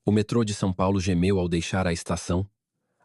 O metrô de São Paulo gemeu ao deixar a estação,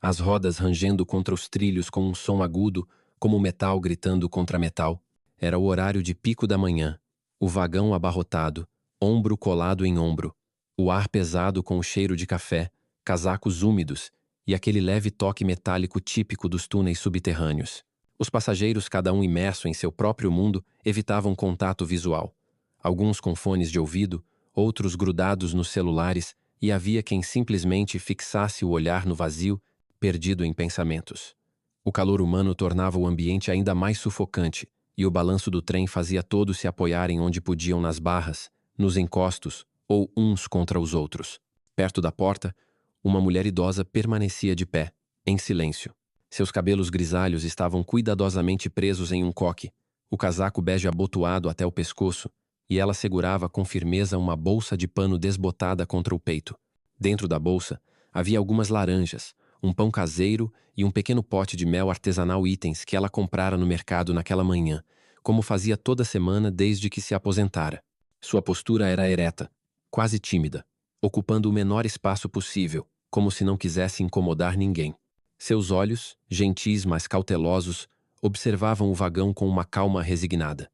as rodas rangendo contra os trilhos com um som agudo, como metal gritando contra metal. Era o horário de pico da manhã, o vagão abarrotado, ombro colado em ombro, o ar pesado com o cheiro de café, casacos úmidos e aquele leve toque metálico típico dos túneis subterrâneos. Os passageiros, cada um imerso em seu próprio mundo, evitavam contato visual. Alguns com fones de ouvido, outros grudados nos celulares, e havia quem simplesmente fixasse o olhar no vazio, perdido em pensamentos. O calor humano tornava o ambiente ainda mais sufocante, e o balanço do trem fazia todos se apoiarem onde podiam nas barras, nos encostos ou uns contra os outros. Perto da porta, uma mulher idosa permanecia de pé, em silêncio. Seus cabelos grisalhos estavam cuidadosamente presos em um coque, o casaco bege abotoado até o pescoço, e ela segurava com firmeza uma bolsa de pano desbotada contra o peito. Dentro da bolsa havia algumas laranjas, um pão caseiro e um pequeno pote de mel artesanal, itens que ela comprara no mercado naquela manhã, como fazia toda semana desde que se aposentara. Sua postura era ereta, quase tímida, ocupando o menor espaço possível, como se não quisesse incomodar ninguém. Seus olhos, gentis mas cautelosos, observavam o vagão com uma calma resignada.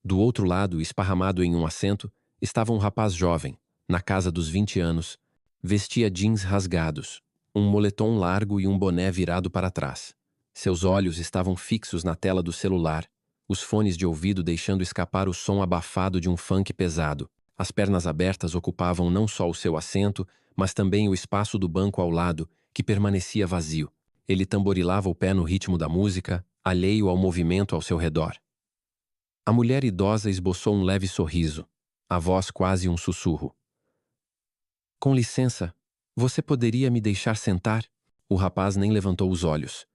Do outro lado, esparramado em um assento, estava um rapaz jovem, na casa dos 20 anos. Vestia jeans rasgados, um moletom largo e um boné virado para trás. Seus olhos estavam fixos na tela do celular, os fones de ouvido deixando escapar o som abafado de um funk pesado. As pernas abertas ocupavam não só o seu assento, mas também o espaço do banco ao lado, que permanecia vazio. Ele tamborilava o pé no ritmo da música, alheio ao movimento ao seu redor. A mulher idosa esboçou um leve sorriso, a voz quase um sussurro. Com licença, você poderia me deixar sentar? O rapaz nem levantou os olhos.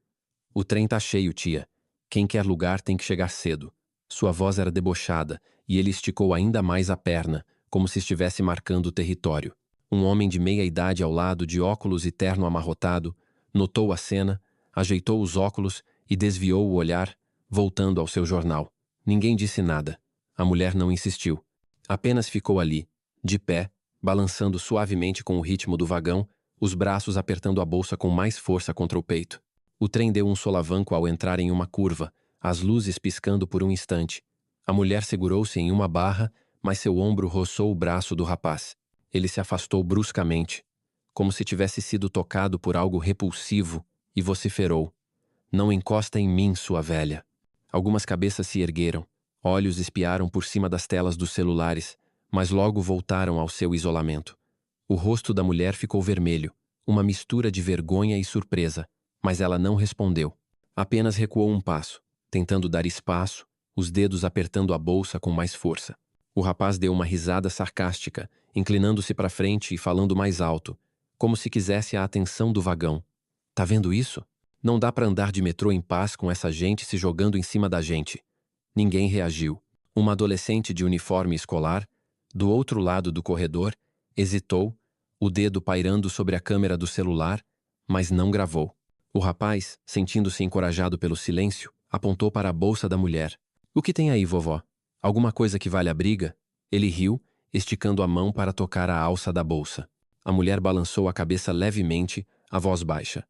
O trem tá cheio, tia. Quem quer lugar tem que chegar cedo. Sua voz era debochada, e ele esticou ainda mais a perna, como se estivesse marcando o território. Um homem de meia idade ao lado, de óculos e terno amarrotado, notou a cena, ajeitou os óculos e desviou o olhar, voltando ao seu jornal. Ninguém disse nada. A mulher não insistiu. Apenas ficou ali, de pé, balançando suavemente com o ritmo do vagão, os braços apertando a bolsa com mais força contra o peito. O trem deu um solavanco ao entrar em uma curva, as luzes piscando por um instante. A mulher segurou-se em uma barra, mas seu ombro roçou o braço do rapaz. Ele se afastou bruscamente, como se tivesse sido tocado por algo repulsivo, e vociferou. Não encosta em mim, sua velha. Algumas cabeças se ergueram, olhos espiaram por cima das telas dos celulares, mas logo voltaram ao seu isolamento. O rosto da mulher ficou vermelho, uma mistura de vergonha e surpresa, mas ela não respondeu. Apenas recuou um passo, tentando dar espaço, os dedos apertando a bolsa com mais força. O rapaz deu uma risada sarcástica, inclinando-se para frente e falando mais alto, como se quisesse a atenção do vagão. Tá vendo isso? Não dá para andar de metrô em paz com essa gente se jogando em cima da gente. Ninguém reagiu. Uma adolescente de uniforme escolar, do outro lado do corredor, hesitou, o dedo pairando sobre a câmera do celular, mas não gravou. O rapaz, sentindo-se encorajado pelo silêncio, apontou para a bolsa da mulher. O que tem aí, vovó? Alguma coisa que vale a briga? Ele riu, esticando a mão para tocar a alça da bolsa. A mulher balançou a cabeça levemente, a voz baixa.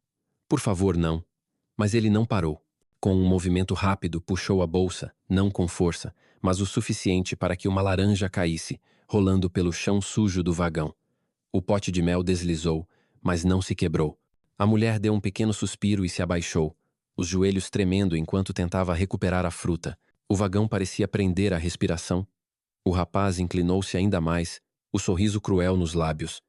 Por favor, não. Mas ele não parou. Com um movimento rápido, puxou a bolsa, não com força, mas o suficiente para que uma laranja caísse, rolando pelo chão sujo do vagão. O pote de mel deslizou, mas não se quebrou. A mulher deu um pequeno suspiro e se abaixou, os joelhos tremendo enquanto tentava recuperar a fruta. O vagão parecia prender a respiração. O rapaz inclinou-se ainda mais, o sorriso cruel nos lábios.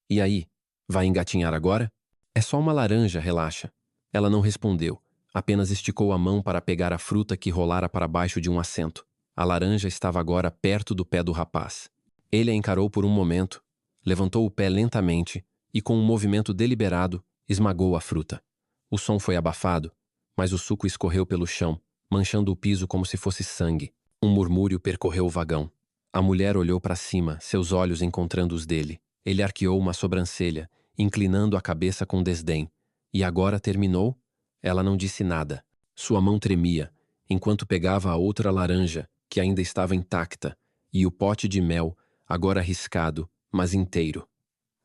E aí, vai engatinhar agora? É só uma laranja, relaxa. Ela não respondeu, apenas esticou a mão para pegar a fruta que rolara para baixo de um assento. A laranja estava agora perto do pé do rapaz. Ele a encarou por um momento, levantou o pé lentamente e, com um movimento deliberado, esmagou a fruta. O som foi abafado, mas o suco escorreu pelo chão, manchando o piso como se fosse sangue. Um murmúrio percorreu o vagão. A mulher olhou para cima, seus olhos encontrando os dele. Ele arqueou uma sobrancelha, inclinando a cabeça com desdém. E agora terminou? Ela não disse nada. Sua mão tremia, enquanto pegava a outra laranja, que ainda estava intacta, e o pote de mel, agora riscado, mas inteiro.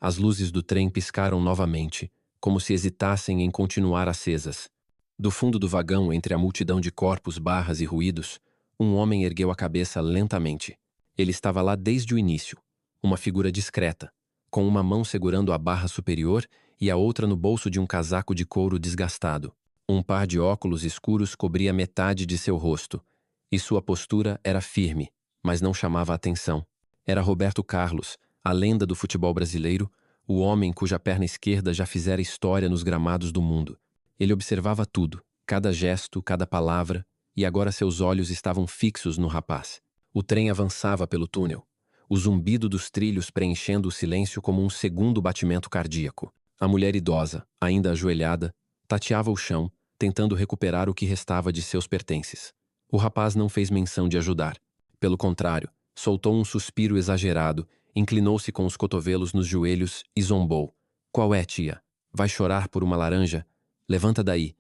As luzes do trem piscaram novamente, como se hesitassem em continuar acesas. Do fundo do vagão, entre a multidão de corpos, barras e ruídos, um homem ergueu a cabeça lentamente. Ele estava lá desde o início, uma figura discreta, com uma mão segurando a barra superior e a outra no bolso de um casaco de couro desgastado. Um par de óculos escuros cobria metade de seu rosto, e sua postura era firme, mas não chamava atenção. Era Roberto Carlos, a lenda do futebol brasileiro, o homem cuja perna esquerda já fizera história nos gramados do mundo. Ele observava tudo, cada gesto, cada palavra, e agora seus olhos estavam fixos no rapaz. O trem avançava pelo túnel, o zumbido dos trilhos preenchendo o silêncio como um segundo batimento cardíaco. A mulher idosa, ainda ajoelhada, tateava o chão, tentando recuperar o que restava de seus pertences. O rapaz não fez menção de ajudar. Pelo contrário, soltou um suspiro exagerado, inclinou-se com os cotovelos nos joelhos e zombou. "Qual é, tia? Vai chorar por uma laranja? Levanta daí."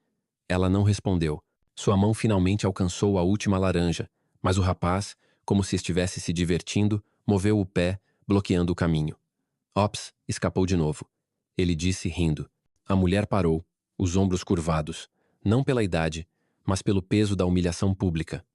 Ela não respondeu. Sua mão finalmente alcançou a última laranja, mas o rapaz, como se estivesse se divertindo, moveu o pé, bloqueando o caminho. "Ops", escapou de novo. Ele disse, rindo. A mulher parou, os ombros curvados, não pela idade, mas pelo peso da humilhação pública.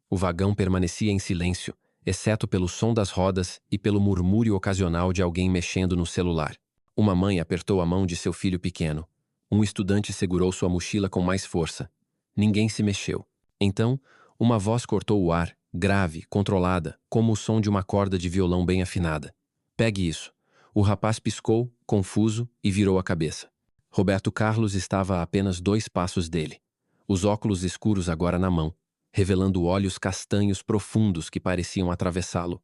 O vagão permanecia em silêncio, exceto pelo som das rodas e pelo murmúrio ocasional de alguém mexendo no celular. Uma mãe apertou a mão de seu filho pequeno. Um estudante segurou sua mochila com mais força. Ninguém se mexeu. Então, uma voz cortou o ar, grave, controlada, como o som de uma corda de violão bem afinada. "Pegue isso." O rapaz piscou, confuso, e virou a cabeça. Roberto Carlos estava a apenas 2 passos dele. Os óculos escuros agora na mão, revelando olhos castanhos profundos que pareciam atravessá-lo.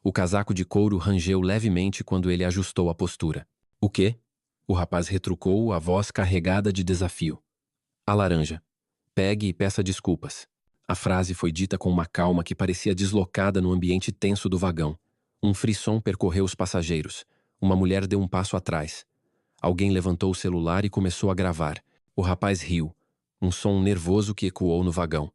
O casaco de couro rangeu levemente quando ele ajustou a postura. "O quê?" O rapaz retrucou, a voz carregada de desafio. "A laranja. Pegue e peça desculpas." A frase foi dita com uma calma que parecia deslocada no ambiente tenso do vagão. Um frisson percorreu os passageiros. Uma mulher deu um passo atrás. Alguém levantou o celular e começou a gravar. O rapaz riu. Um som nervoso que ecoou no vagão.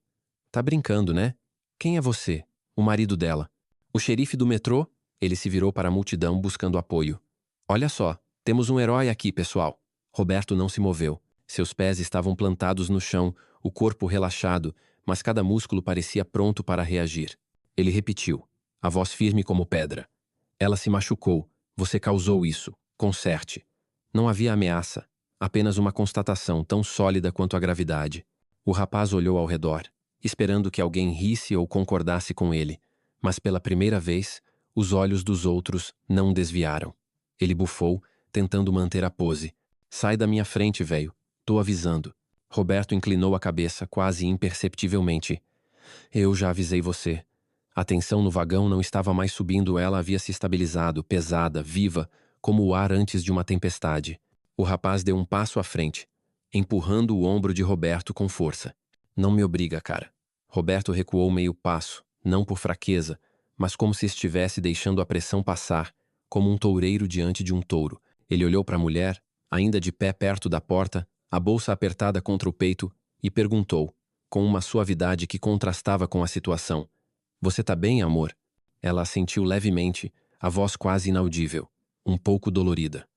"Tá brincando, né? Quem é você?" "O marido dela." "O xerife do metrô?" Ele se virou para a multidão buscando apoio. "Olha só, temos um herói aqui, pessoal." Roberto não se moveu. Seus pés estavam plantados no chão, o corpo relaxado, mas cada músculo parecia pronto para reagir. Ele repetiu, a voz firme como pedra. "Ela se machucou. Você causou isso. Conserte." Não havia ameaça, apenas uma constatação tão sólida quanto a gravidade. O rapaz olhou ao redor, esperando que alguém risse ou concordasse com ele, mas pela primeira vez, os olhos dos outros não desviaram. Ele bufou, tentando manter a pose. "Sai da minha frente, velho. Tô avisando." Roberto inclinou a cabeça quase imperceptivelmente. "Eu já avisei você." A tensão no vagão não estava mais subindo, ela havia se estabilizado, pesada, viva, como o ar antes de uma tempestade. O rapaz deu um passo à frente, empurrando o ombro de Roberto com força. "Não me obriga, cara." Roberto recuou meio passo, não por fraqueza, mas como se estivesse deixando a pressão passar, como um toureiro diante de um touro. Ele olhou para a mulher, ainda de pé perto da porta, a bolsa apertada contra o peito, e perguntou, com uma suavidade que contrastava com a situação, "Você tá bem, amor?" Ela assentiu levemente, a voz quase inaudível, um pouco dolorida.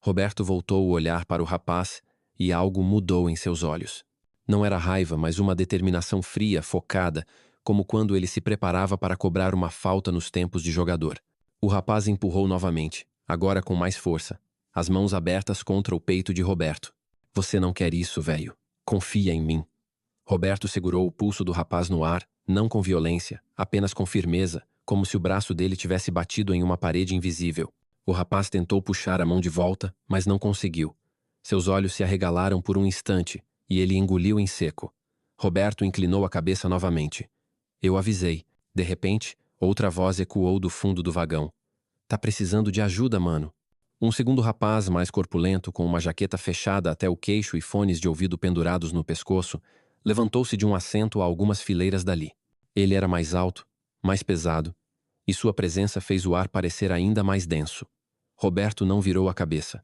Roberto voltou o olhar para o rapaz e algo mudou em seus olhos. Não era raiva, mas uma determinação fria, focada, como quando ele se preparava para cobrar uma falta nos tempos de jogador. O rapaz empurrou novamente, agora com mais força, as mãos abertas contra o peito de Roberto. "Você não quer isso, velho. Confia em mim." Roberto segurou o pulso do rapaz no ar, não com violência, apenas com firmeza, como se o braço dele tivesse batido em uma parede invisível. O rapaz tentou puxar a mão de volta, mas não conseguiu. Seus olhos se arregalaram por um instante, e ele engoliu em seco. Roberto inclinou a cabeça novamente. "Eu avisei." De repente, outra voz ecoou do fundo do vagão. "Tá precisando de ajuda, mano." Um segundo rapaz, mais corpulento, com uma jaqueta fechada até o queixo e fones de ouvido pendurados no pescoço, levantou-se de um assento a algumas fileiras dali. Ele era mais alto, mais pesado, e sua presença fez o ar parecer ainda mais denso. Roberto não virou a cabeça.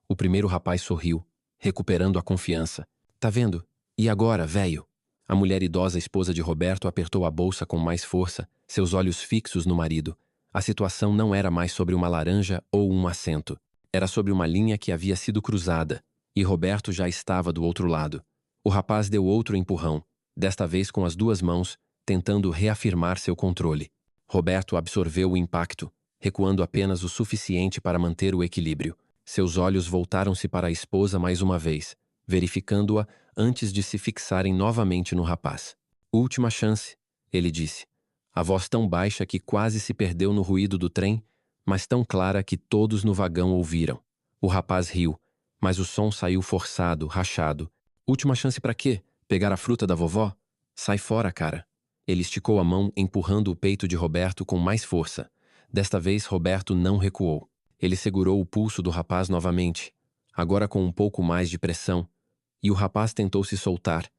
O primeiro rapaz sorriu, recuperando a confiança. "Tá vendo? E agora, velho?" A mulher idosa, esposa de Roberto, apertou a bolsa com mais força, seus olhos fixos no marido. A situação não era mais sobre uma laranja ou um assento. Era sobre uma linha que havia sido cruzada, e Roberto já estava do outro lado. O rapaz deu outro empurrão, desta vez com as duas mãos, tentando reafirmar seu controle. Roberto absorveu o impacto, recuando apenas o suficiente para manter o equilíbrio. Seus olhos voltaram-se para a esposa mais uma vez, verificando-a antes de se fixarem novamente no rapaz. Última chance, ele disse. A voz tão baixa que quase se perdeu no ruído do trem, mas tão clara que todos no vagão ouviram. O rapaz riu, mas o som saiu forçado, rachado. Última chance para quê? Pegar a fruta da vovó? Sai fora, cara. Ele esticou a mão, empurrando o peito de Roberto com mais força. Desta vez, Roberto não recuou. Ele segurou o pulso do rapaz novamente, agora com um pouco mais de pressão, e o rapaz tentou se soltar,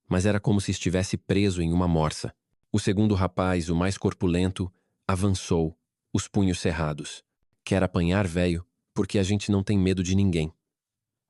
mas era como se estivesse preso em uma morsa. O segundo rapaz, o mais corpulento, avançou, os punhos cerrados. Quer apanhar, velho, porque a gente não tem medo de ninguém.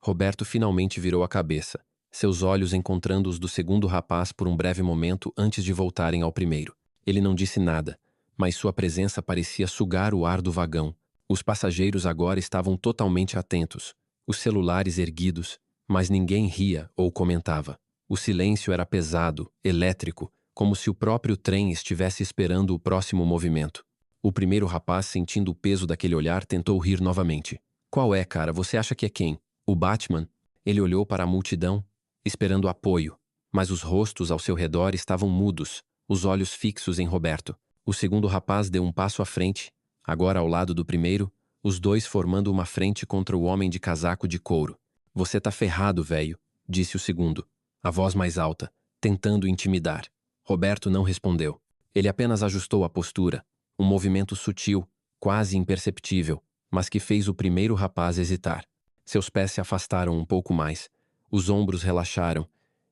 Roberto finalmente virou a cabeça, seus olhos encontrando os do segundo rapaz por um breve momento antes de voltarem ao primeiro. Ele não disse nada, mas sua presença parecia sugar o ar do vagão. Os passageiros agora estavam totalmente atentos, os celulares erguidos, mas ninguém ria ou comentava. O silêncio era pesado, elétrico, como se o próprio trem estivesse esperando o próximo movimento. O primeiro rapaz, sentindo o peso daquele olhar, tentou rir novamente. Qual é, cara? Você acha que é quem? O Batman? Ele olhou para a multidão, esperando apoio, mas os rostos ao seu redor estavam mudos, os olhos fixos em Roberto. O segundo rapaz deu um passo à frente, agora ao lado do primeiro, os dois formando uma frente contra o homem de casaco de couro. Você tá ferrado, velho, disse o segundo, a voz mais alta, tentando intimidar. Roberto não respondeu. Ele apenas ajustou a postura, um movimento sutil, quase imperceptível, mas que fez o primeiro rapaz hesitar. Seus pés se afastaram um pouco mais, os ombros relaxaram,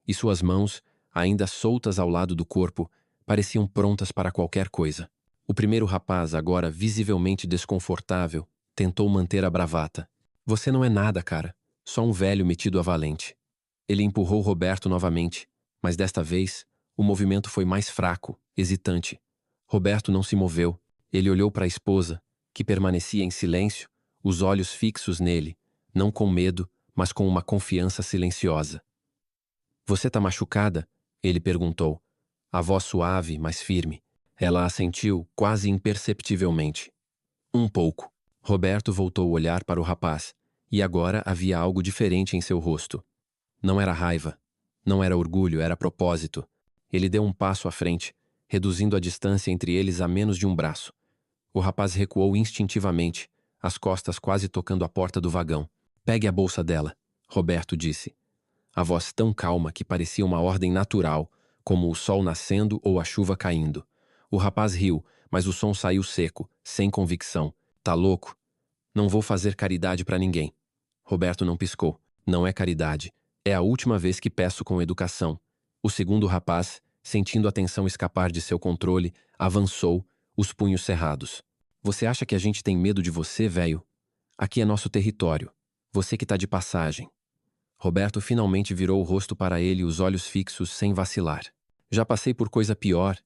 e suas mãos, ainda soltas ao lado do corpo, pareciam prontas para qualquer coisa. O primeiro rapaz, agora visivelmente desconfortável, tentou manter a bravata. Você não é nada, cara. Só um velho metido a valente. Ele empurrou Roberto novamente, mas desta vez, o movimento foi mais fraco, hesitante. Roberto não se moveu. Ele olhou para a esposa, que permanecia em silêncio, os olhos fixos nele, não com medo, mas com uma confiança silenciosa. Você tá machucada? Ele perguntou, a voz suave, mas firme. Ela assentiu, quase imperceptivelmente. Um pouco. Roberto voltou o olhar para o rapaz, e agora havia algo diferente em seu rosto. Não era raiva, não era orgulho, era propósito. Ele deu um passo à frente, reduzindo a distância entre eles a menos de um braço. O rapaz recuou instintivamente, as costas quase tocando a porta do vagão. Pegue a bolsa dela, Roberto disse. A voz tão calma que parecia uma ordem natural, como o sol nascendo ou a chuva caindo. O rapaz riu, mas o som saiu seco, sem convicção. Tá louco? Não vou fazer caridade para ninguém. Roberto não piscou. Não é caridade. É a última vez que peço com educação. O segundo rapaz, sentindo a tensão escapar de seu controle, avançou, os punhos cerrados. Você acha que a gente tem medo de você, velho? Aqui é nosso território. Você que tá de passagem. Roberto finalmente virou o rosto para ele e os olhos fixos sem vacilar. Já passei por coisa pior,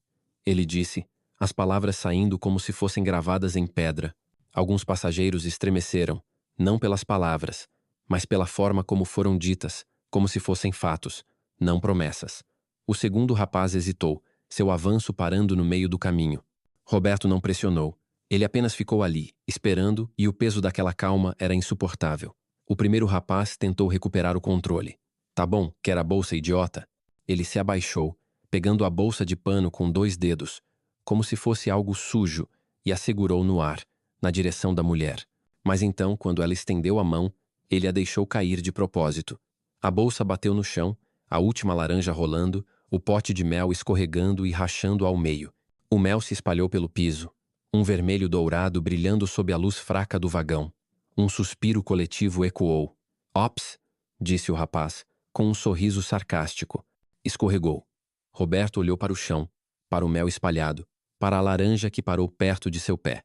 ele disse, as palavras saindo como se fossem gravadas em pedra. Alguns passageiros estremeceram, não pelas palavras, mas pela forma como foram ditas, como se fossem fatos, não promessas. O segundo rapaz hesitou, seu avanço parando no meio do caminho. Roberto não pressionou. Ele apenas ficou ali, esperando, e o peso daquela calma era insuportável. O primeiro rapaz tentou recuperar o controle. Tá bom, quer a bolsa, idiota? Ele se abaixou, pegando a bolsa de pano com 2 dedos, como se fosse algo sujo, e a segurou no ar, na direção da mulher. Mas então, quando ela estendeu a mão, ele a deixou cair de propósito. A bolsa bateu no chão, a última laranja rolando, o pote de mel escorregando e rachando ao meio. O mel se espalhou pelo piso, um vermelho dourado brilhando sob a luz fraca do vagão. Um suspiro coletivo ecoou. Ops, disse o rapaz, com um sorriso sarcástico. Escorregou. Roberto olhou para o chão, para o mel espalhado, para a laranja que parou perto de seu pé.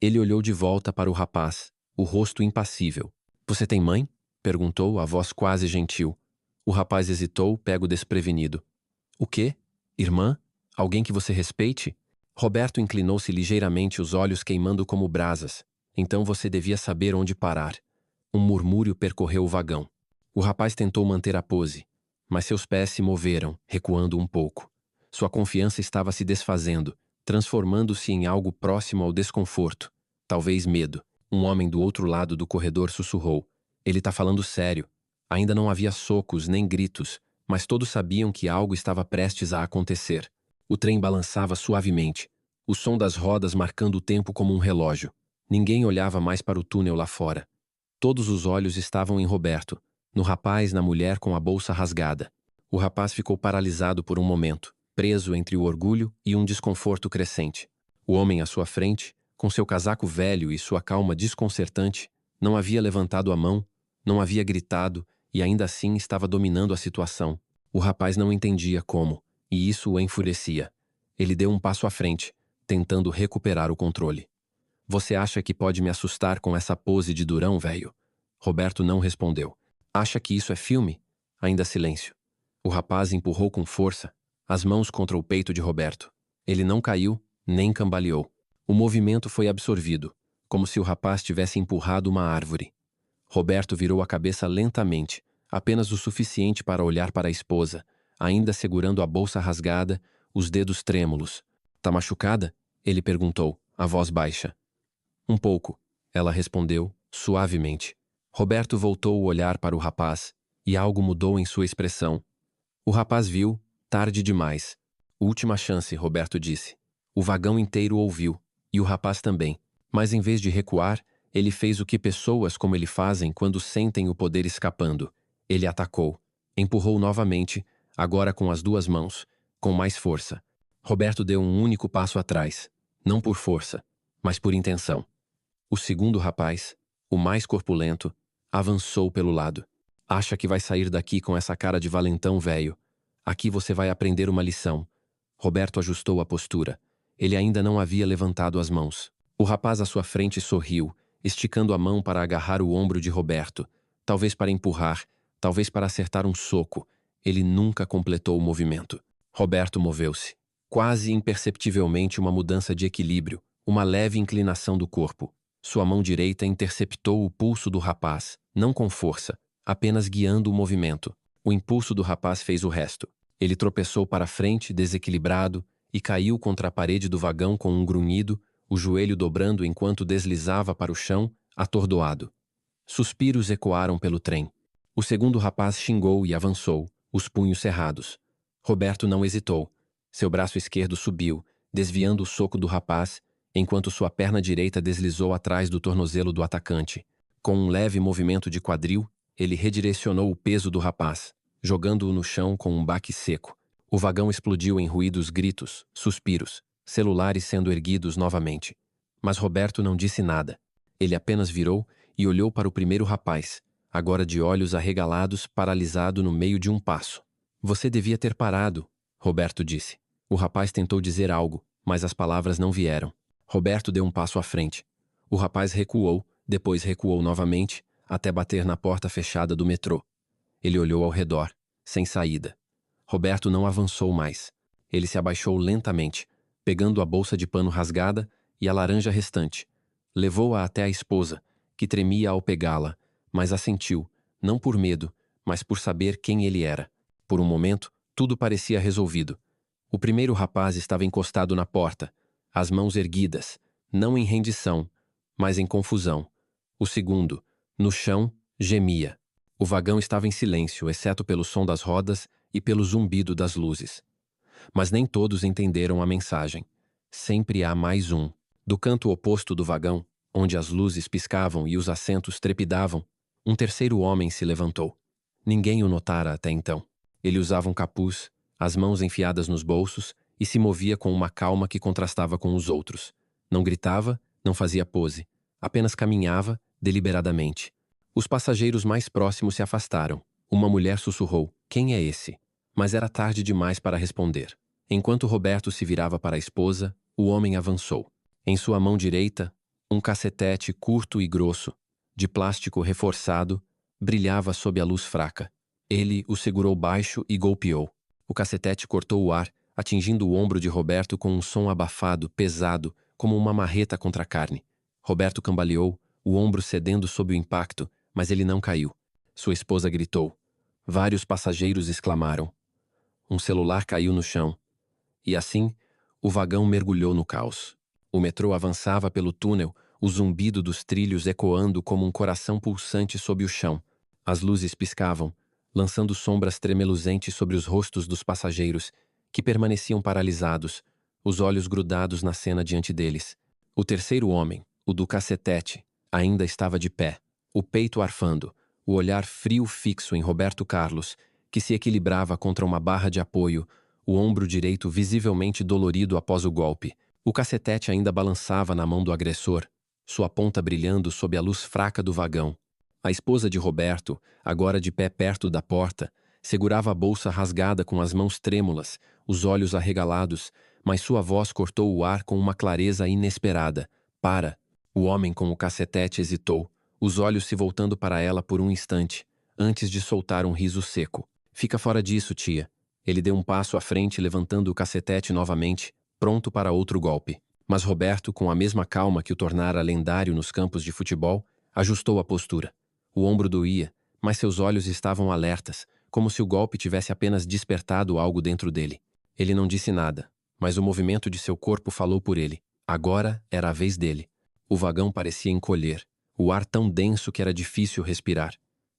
Ele olhou de volta para o rapaz, o rosto impassível. Você tem mãe? Perguntou, a voz quase gentil. O rapaz hesitou, pego desprevenido. O quê? Irmã? Alguém que você respeite? Roberto inclinou-se ligeiramente, os olhos queimando como brasas. Então você devia saber onde parar. Um murmúrio percorreu o vagão. O rapaz tentou manter a pose, mas seus pés se moveram, recuando um pouco. Sua confiança estava se desfazendo, transformando-se em algo próximo ao desconforto, talvez medo. Um homem do outro lado do corredor sussurrou. Ele tá falando sério. Ainda não havia socos nem gritos, mas todos sabiam que algo estava prestes a acontecer. O trem balançava suavemente, o som das rodas marcando o tempo como um relógio. Ninguém olhava mais para o túnel lá fora. Todos os olhos estavam em Roberto, no rapaz, na mulher com a bolsa rasgada. O rapaz ficou paralisado por um momento, preso entre o orgulho e um desconforto crescente. O homem à sua frente, com seu casaco velho e sua calma desconcertante, não havia levantado a mão, não havia gritado e ainda assim estava dominando a situação. O rapaz não entendia como, e isso o enfurecia. Ele deu um passo à frente, tentando recuperar o controle. Você acha que pode me assustar com essa pose de durão, velho? Roberto não respondeu. Acha que isso é filme? Ainda silêncio. O rapaz empurrou com força, as mãos contra o peito de Roberto. Ele não caiu, nem cambaleou. O movimento foi absorvido, como se o rapaz tivesse empurrado uma árvore. Roberto virou a cabeça lentamente, apenas o suficiente para olhar para a esposa, ainda segurando a bolsa rasgada, os dedos trêmulos. Tá machucada? Ele perguntou, a voz baixa. Um pouco, ela respondeu, suavemente. Roberto voltou o olhar para o rapaz, e algo mudou em sua expressão. O rapaz viu, tarde demais. Última chance, Roberto disse. O vagão inteiro ouviu, e o rapaz também. Mas em vez de recuar, ele fez o que pessoas como ele fazem quando sentem o poder escapando. Ele atacou. Empurrou novamente, agora com as duas mãos, com mais força. Roberto deu um único passo atrás, não por força, mas por intenção. O segundo rapaz, o mais corpulento, avançou pelo lado. Acha que vai sair daqui com essa cara de valentão velho. Aqui você vai aprender uma lição. Roberto ajustou a postura. Ele ainda não havia levantado as mãos. O rapaz à sua frente sorriu, esticando a mão para agarrar o ombro de Roberto. Talvez para empurrar, talvez para acertar um soco. Ele nunca completou o movimento. Roberto moveu-se. Quase imperceptivelmente uma mudança de equilíbrio, uma leve inclinação do corpo. Sua mão direita interceptou o pulso do rapaz, não com força, apenas guiando o movimento. O impulso do rapaz fez o resto. Ele tropeçou para frente, desequilibrado, e caiu contra a parede do vagão com um grunhido, o joelho dobrando enquanto deslizava para o chão, atordoado. Suspiros ecoaram pelo trem. O segundo rapaz xingou e avançou, os punhos cerrados. Roberto não hesitou. Seu braço esquerdo subiu, desviando o soco do rapaz, enquanto sua perna direita deslizou atrás do tornozelo do atacante. Com um leve movimento de quadril, ele redirecionou o peso do rapaz, jogando-o no chão com um baque seco. O vagão explodiu em ruídos, gritos, suspiros, celulares sendo erguidos novamente. Mas Roberto não disse nada. Ele apenas virou e olhou para o primeiro rapaz, agora de olhos arregalados, paralisado no meio de um passo. Você devia ter parado, Roberto disse. O rapaz tentou dizer algo, mas as palavras não vieram. Roberto deu um passo à frente. O rapaz recuou, depois recuou novamente, até bater na porta fechada do metrô. Ele olhou ao redor, sem saída. Roberto não avançou mais. Ele se abaixou lentamente, pegando a bolsa de pano rasgada e a laranja restante. Levou-a até a esposa, que tremia ao pegá-la, mas assentiu, não por medo, mas por saber quem ele era. Por um momento, tudo parecia resolvido. O primeiro rapaz estava encostado na porta, as mãos erguidas, não em rendição, mas em confusão. O segundo, no chão, gemia. O vagão estava em silêncio, exceto pelo som das rodas e pelo zumbido das luzes. Mas nem todos entenderam a mensagem. Sempre há mais um. Do canto oposto do vagão, onde as luzes piscavam e os assentos trepidavam, um terceiro homem se levantou. Ninguém o notara até então. Ele usava um capuz, as mãos enfiadas nos bolsos, e se movia com uma calma que contrastava com os outros. Não gritava, não fazia pose. Apenas caminhava, deliberadamente. Os passageiros mais próximos se afastaram. Uma mulher sussurrou, "Quem é esse?" Mas era tarde demais para responder. Enquanto Roberto se virava para a esposa, o homem avançou. Em sua mão direita, um cacetete curto e grosso, de plástico reforçado, brilhava sob a luz fraca. Ele o segurou baixo e golpeou. O cacetete cortou o ar, atingindo o ombro de Roberto com um som abafado, pesado, como uma marreta contra a carne. Roberto cambaleou, o ombro cedendo sob o impacto, mas ele não caiu. Sua esposa gritou. Vários passageiros exclamaram. Um celular caiu no chão. E assim, o vagão mergulhou no caos. O metrô avançava pelo túnel, o zumbido dos trilhos ecoando como um coração pulsante sob o chão. As luzes piscavam, lançando sombras tremeluzentes sobre os rostos dos passageiros, que permaneciam paralisados, os olhos grudados na cena diante deles. O terceiro homem, o do cacetete, ainda estava de pé, o peito arfando, o olhar frio fixo em Roberto Carlos, que se equilibrava contra uma barra de apoio, o ombro direito visivelmente dolorido após o golpe. O cacetete ainda balançava na mão do agressor, sua ponta brilhando sob a luz fraca do vagão. A esposa de Roberto, agora de pé perto da porta, segurava a bolsa rasgada com as mãos trêmulas, os olhos arregalados, mas sua voz cortou o ar com uma clareza inesperada. Para! O homem com o cacetete hesitou, os olhos se voltando para ela por um instante, antes de soltar um riso seco. Fica fora disso, tia. Ele deu um passo à frente, levantando o cacetete novamente, pronto para outro golpe. Mas Roberto, com a mesma calma que o tornara lendário nos campos de futebol, ajustou a postura. O ombro doía, mas seus olhos estavam alertas, como se o golpe tivesse apenas despertado algo dentro dele. Ele não disse nada, mas o movimento de seu corpo falou por ele. Agora era a vez dele. O vagão parecia encolher, o ar tão denso que era difícil respirar.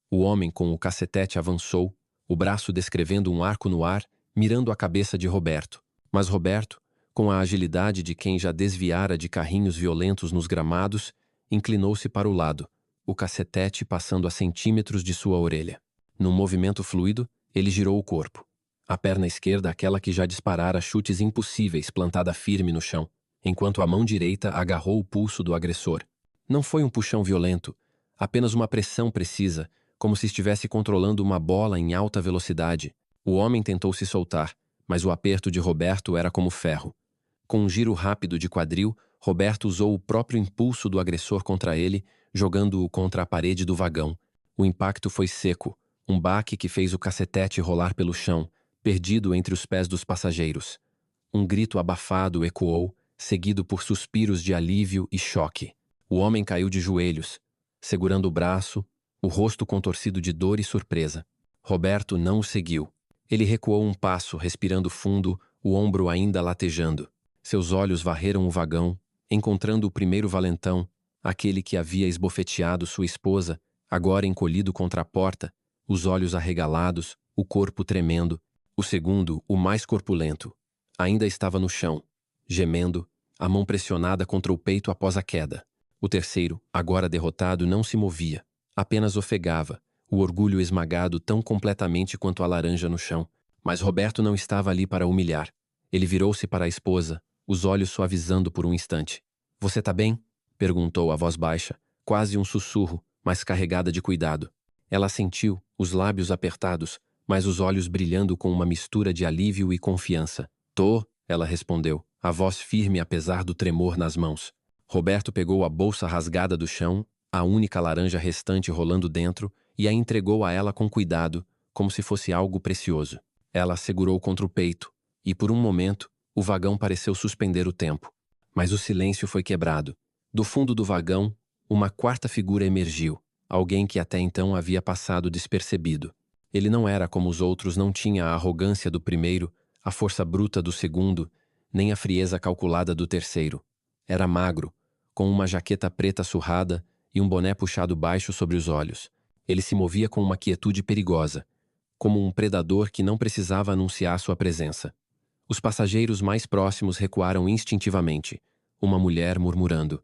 O homem com o cacetete avançou, o braço descrevendo um arco no ar, mirando a cabeça de Roberto. Mas Roberto, com a agilidade de quem já desviara de carrinhos violentos nos gramados, inclinou-se para o lado, o cacetete passando a centímetros de sua orelha. Num movimento fluido, ele girou o corpo. A perna esquerda, aquela que já disparara chutes impossíveis, plantada firme no chão, enquanto a mão direita agarrou o pulso do agressor. Não foi um puxão violento, apenas uma pressão precisa, como se estivesse controlando uma bola em alta velocidade. O homem tentou se soltar, mas o aperto de Roberto era como ferro. Com um giro rápido de quadril, Roberto usou o próprio impulso do agressor contra ele, jogando-o contra a parede do vagão. O impacto foi seco, um baque que fez o cacetete rolar pelo chão, perdido entre os pés dos passageiros. Um grito abafado ecoou, seguido por suspiros de alívio e choque. O homem caiu de joelhos, segurando o braço, o rosto contorcido de dor e surpresa. Roberto não o seguiu. Ele recuou um passo, respirando fundo, o ombro ainda latejando. Seus olhos varreram o vagão, encontrando o primeiro valentão, aquele que havia esbofeteado sua esposa, agora encolhido contra a porta, os olhos arregalados, o corpo tremendo. O segundo, o mais corpulento, ainda estava no chão, gemendo, a mão pressionada contra o peito após a queda. O terceiro, agora derrotado, não se movia, apenas ofegava, o orgulho esmagado tão completamente quanto a laranja no chão. Mas Roberto não estava ali para humilhar. Ele virou-se para a esposa, os olhos suavizando por um instante. — Você tá bem? Perguntou a voz baixa, quase um sussurro, mas carregada de cuidado. Ela sentiu, os lábios apertados, mas os olhos brilhando com uma mistura de alívio e confiança. — Tô, ela respondeu, a voz firme apesar do tremor nas mãos. Roberto pegou a bolsa rasgada do chão, a única laranja restante rolando dentro, e a entregou a ela com cuidado, como se fosse algo precioso. Ela a segurou contra o peito, e por um momento, o vagão pareceu suspender o tempo. Mas o silêncio foi quebrado. Do fundo do vagão, uma quarta figura emergiu, alguém que até então havia passado despercebido. Ele não era como os outros, não tinha a arrogância do primeiro, a força bruta do segundo, nem a frieza calculada do terceiro. Era magro, com uma jaqueta preta surrada e um boné puxado baixo sobre os olhos. Ele se movia com uma quietude perigosa, como um predador que não precisava anunciar sua presença. Os passageiros mais próximos recuaram instintivamente, uma mulher murmurando: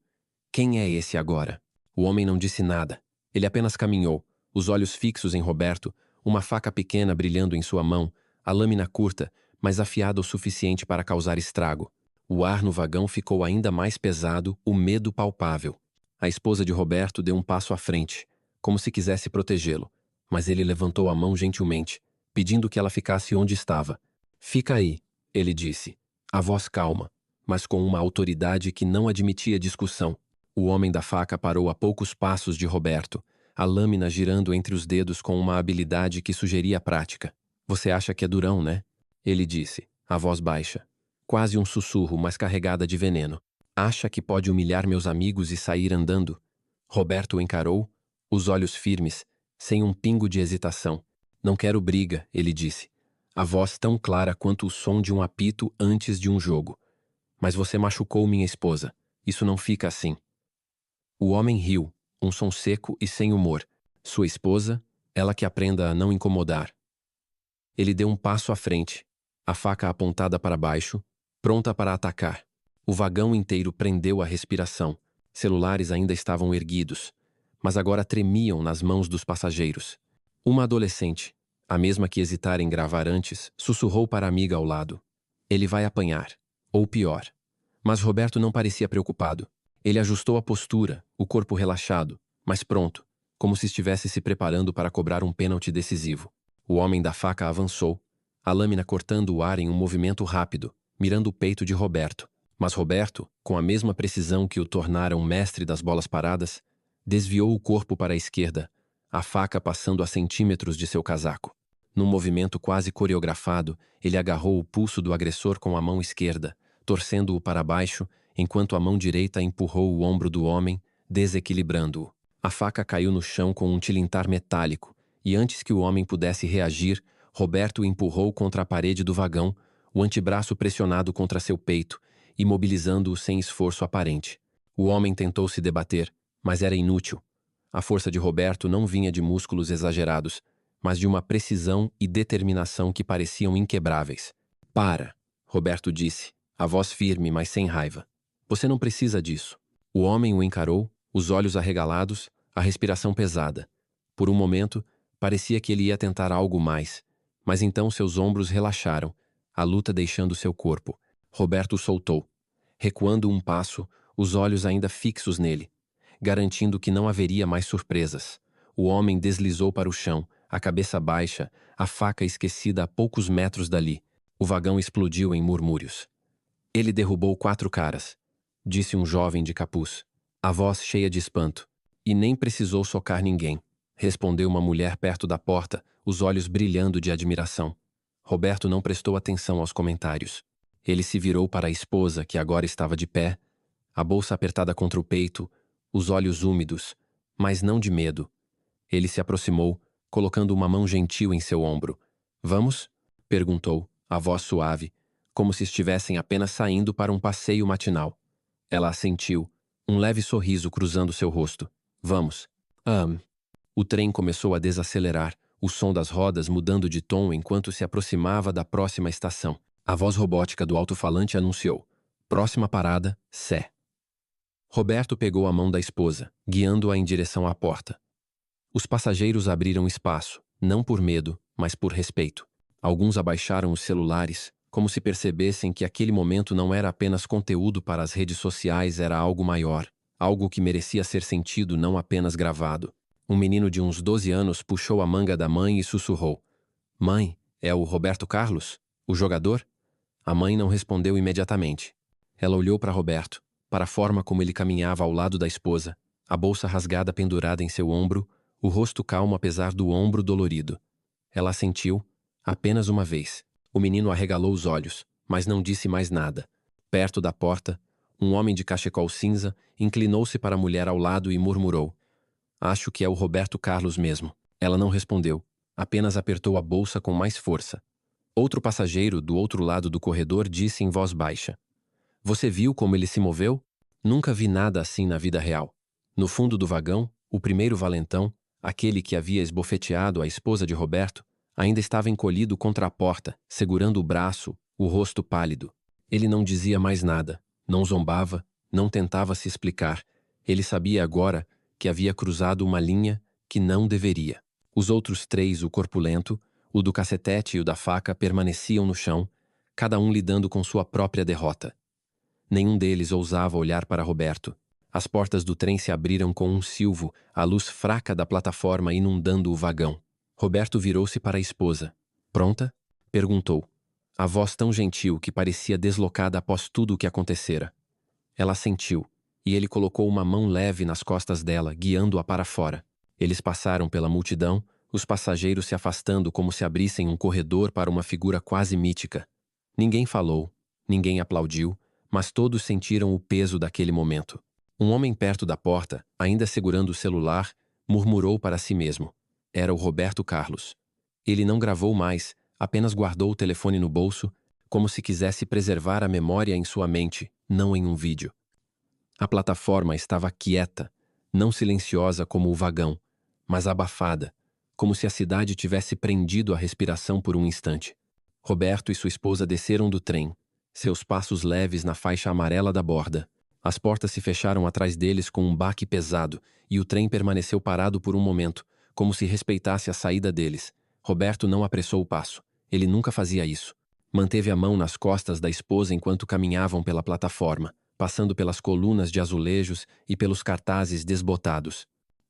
"Quem é esse agora?" O homem não disse nada. Ele apenas caminhou, os olhos fixos em Roberto, uma faca pequena brilhando em sua mão, a lâmina curta, mas afiada o suficiente para causar estrago. O ar no vagão ficou ainda mais pesado, o medo palpável. A esposa de Roberto deu um passo à frente, como se quisesse protegê-lo, mas ele levantou a mão gentilmente, pedindo que ela ficasse onde estava. "Fica aí", ele disse, a voz calma, mas com uma autoridade que não admitia discussão. O homem da faca parou a poucos passos de Roberto, a lâmina girando entre os dedos com uma habilidade que sugeria a prática. "Você acha que é durão, né?" ele disse, a voz baixa, quase um sussurro, mas carregada de veneno. Acha que pode humilhar meus amigos e sair andando? Roberto o encarou, os olhos firmes, sem um pingo de hesitação. Não quero briga, ele disse. A voz tão clara quanto o som de um apito antes de um jogo. Mas você machucou minha esposa. Isso não fica assim. O homem riu, um som seco e sem humor. Sua esposa, ela que aprenda a não incomodar. Ele deu um passo à frente, a faca apontada para baixo, pronta para atacar. O vagão inteiro prendeu a respiração. Celulares ainda estavam erguidos, mas agora tremiam nas mãos dos passageiros. Uma adolescente, a mesma que hesitara em gravar antes, sussurrou para a amiga ao lado. Ele vai apanhar. Ou pior. Mas Roberto não parecia preocupado. Ele ajustou a postura, o corpo relaxado, mas pronto, como se estivesse se preparando para cobrar um pênalti decisivo. O homem da faca avançou, a lâmina cortando o ar em um movimento rápido, mirando o peito de Roberto. Mas Roberto, com a mesma precisão que o tornara um mestre das bolas paradas, desviou o corpo para a esquerda, a faca passando a centímetros de seu casaco. Num movimento quase coreografado, ele agarrou o pulso do agressor com a mão esquerda, torcendo-o para baixo, enquanto a mão direita empurrou o ombro do homem, desequilibrando-o. A faca caiu no chão com um tilintar metálico, e antes que o homem pudesse reagir, Roberto o empurrou contra a parede do vagão, o antebraço pressionado contra seu peito, imobilizando-o sem esforço aparente. O homem tentou se debater, mas era inútil. A força de Roberto não vinha de músculos exagerados, mas de uma precisão e determinação que pareciam inquebráveis. Para, Roberto disse, a voz firme, mas sem raiva. Você não precisa disso. O homem o encarou, os olhos arregalados, a respiração pesada. Por um momento, parecia que ele ia tentar algo mais, mas então seus ombros relaxaram, a luta deixando seu corpo. Roberto o soltou, recuando um passo, os olhos ainda fixos nele, garantindo que não haveria mais surpresas. O homem deslizou para o chão, a cabeça baixa, a faca esquecida a poucos metros dali. O vagão explodiu em murmúrios. Ele derrubou 4 caras, disse um jovem de capuz, a voz cheia de espanto. E nem precisou socar ninguém, respondeu uma mulher perto da porta, os olhos brilhando de admiração. Roberto não prestou atenção aos comentários. Ele se virou para a esposa, que agora estava de pé, a bolsa apertada contra o peito, os olhos úmidos, mas não de medo. Ele se aproximou, colocando uma mão gentil em seu ombro. Vamos? Perguntou, a voz suave, como se estivessem apenas saindo para um passeio matinal. Ela assentiu, um leve sorriso cruzando seu rosto. Vamos. O trem começou a desacelerar, o som das rodas mudando de tom enquanto se aproximava da próxima estação. A voz robótica do alto-falante anunciou. Próxima parada, Sé. Roberto pegou a mão da esposa, guiando-a em direção à porta. Os passageiros abriram espaço, não por medo, mas por respeito. Alguns abaixaram os celulares, como se percebessem que aquele momento não era apenas conteúdo para as redes sociais, era algo maior, algo que merecia ser sentido, não apenas gravado. Um menino de uns 12 anos puxou a manga da mãe e sussurrou. Mãe, é o Roberto Carlos? O jogador? A mãe não respondeu imediatamente. Ela olhou para Roberto, para a forma como ele caminhava ao lado da esposa, a bolsa rasgada pendurada em seu ombro, o rosto calmo apesar do ombro dolorido. Ela assentiu, apenas uma vez. O menino arregalou os olhos, mas não disse mais nada. Perto da porta, um homem de cachecol cinza inclinou-se para a mulher ao lado e murmurou. Acho que é o Roberto Carlos mesmo. Ela não respondeu, apenas apertou a bolsa com mais força. Outro passageiro, do outro lado do corredor, disse em voz baixa. Você viu como ele se moveu? Nunca vi nada assim na vida real. No fundo do vagão, o primeiro valentão, aquele que havia esbofeteado a esposa de Roberto, ainda estava encolhido contra a porta, segurando o braço, o rosto pálido. Ele não dizia mais nada, não zombava, não tentava se explicar. Ele sabia agora que havia cruzado uma linha que não deveria. Os outros 3, o corpulento, o do cacetete e o da faca, permaneciam no chão, cada um lidando com sua própria derrota. Nenhum deles ousava olhar para Roberto. As portas do trem se abriram com um silvo, a luz fraca da plataforma inundando o vagão. Roberto virou-se para a esposa. Pronta? Perguntou. A voz tão gentil que parecia deslocada após tudo o que acontecera. Ela assentiu, e ele colocou uma mão leve nas costas dela, guiando-a para fora. Eles passaram pela multidão, os passageiros se afastando como se abrissem um corredor para uma figura quase mítica. Ninguém falou, ninguém aplaudiu, mas todos sentiram o peso daquele momento. Um homem perto da porta, ainda segurando o celular, murmurou para si mesmo. Era o Roberto Carlos. Ele não gravou mais, apenas guardou o telefone no bolso, como se quisesse preservar a memória em sua mente, não em um vídeo. A plataforma estava quieta, não silenciosa como o vagão, mas abafada, como se a cidade tivesse prendido a respiração por um instante. Roberto e sua esposa desceram do trem, seus passos leves na faixa amarela da borda. As portas se fecharam atrás deles com um baque pesado e o trem permaneceu parado por um momento, como se respeitasse a saída deles. Roberto não apressou o passo. Ele nunca fazia isso. Manteve a mão nas costas da esposa enquanto caminhavam pela plataforma, passando pelas colunas de azulejos e pelos cartazes desbotados.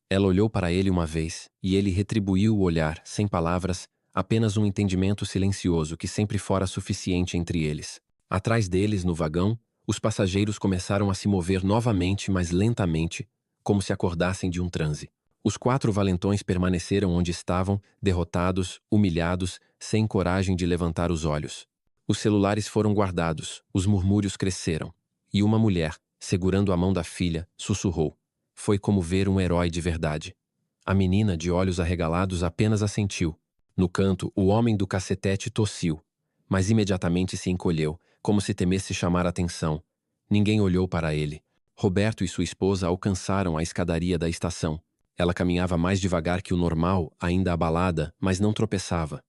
Ela olhou para ele uma vez, e ele retribuiu o olhar, sem palavras, apenas um entendimento silencioso que sempre fora suficiente entre eles. Atrás deles, no vagão, os passageiros começaram a se mover novamente, mas lentamente, como se acordassem de um transe. Os 4 valentões permaneceram onde estavam, derrotados, humilhados, sem coragem de levantar os olhos. Os celulares foram guardados, os murmúrios cresceram, e uma mulher, segurando a mão da filha, sussurrou. Foi como ver um herói de verdade. A menina, de olhos arregalados, apenas assentiu. No canto, o homem do cacetete tossiu, mas imediatamente se encolheu, como se temesse chamar atenção. Ninguém olhou para ele. Roberto e sua esposa alcançaram a escadaria da estação. Ela caminhava mais devagar que o normal, ainda abalada, mas não tropeçava.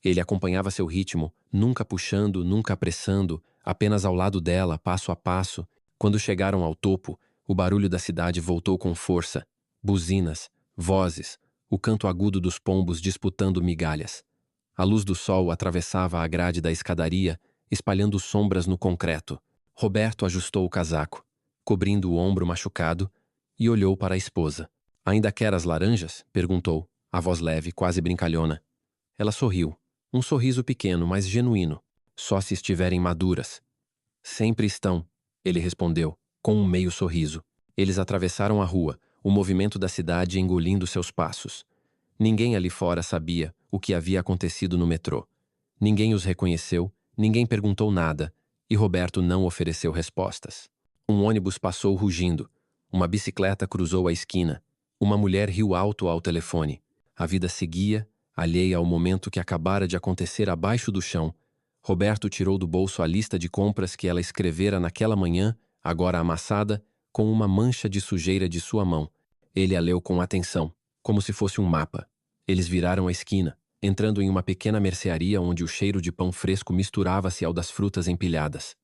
Ele acompanhava seu ritmo, nunca puxando, nunca apressando, apenas ao lado dela, passo a passo. Quando chegaram ao topo, o barulho da cidade voltou com força. Buzinas, vozes, o canto agudo dos pombos disputando migalhas. A luz do sol atravessava a grade da escadaria, espalhando sombras no concreto. Roberto ajustou o casaco, cobrindo o ombro machucado, e olhou para a esposa. Ainda quer as laranjas? Perguntou, a voz leve, quase brincalhona. Ela sorriu. Um sorriso pequeno, mas genuíno. Só se estiverem maduras. Sempre estão, ele respondeu, com um meio sorriso. Eles atravessaram a rua, o movimento da cidade engolindo seus passos. Ninguém ali fora sabia o que havia acontecido no metrô. Ninguém os reconheceu, ninguém perguntou nada, e Roberto não ofereceu respostas. Um ônibus passou rugindo. Uma bicicleta cruzou a esquina. Uma mulher riu alto ao telefone. A vida seguia, alheia ao momento que acabara de acontecer abaixo do chão. Roberto tirou do bolso a lista de compras que ela escrevera naquela manhã, agora amassada, com uma mancha de sujeira de sua mão. Ele a leu com atenção, como se fosse um mapa. Eles viraram a esquina, entrando em uma pequena mercearia onde o cheiro de pão fresco misturava-se ao das frutas empilhadas.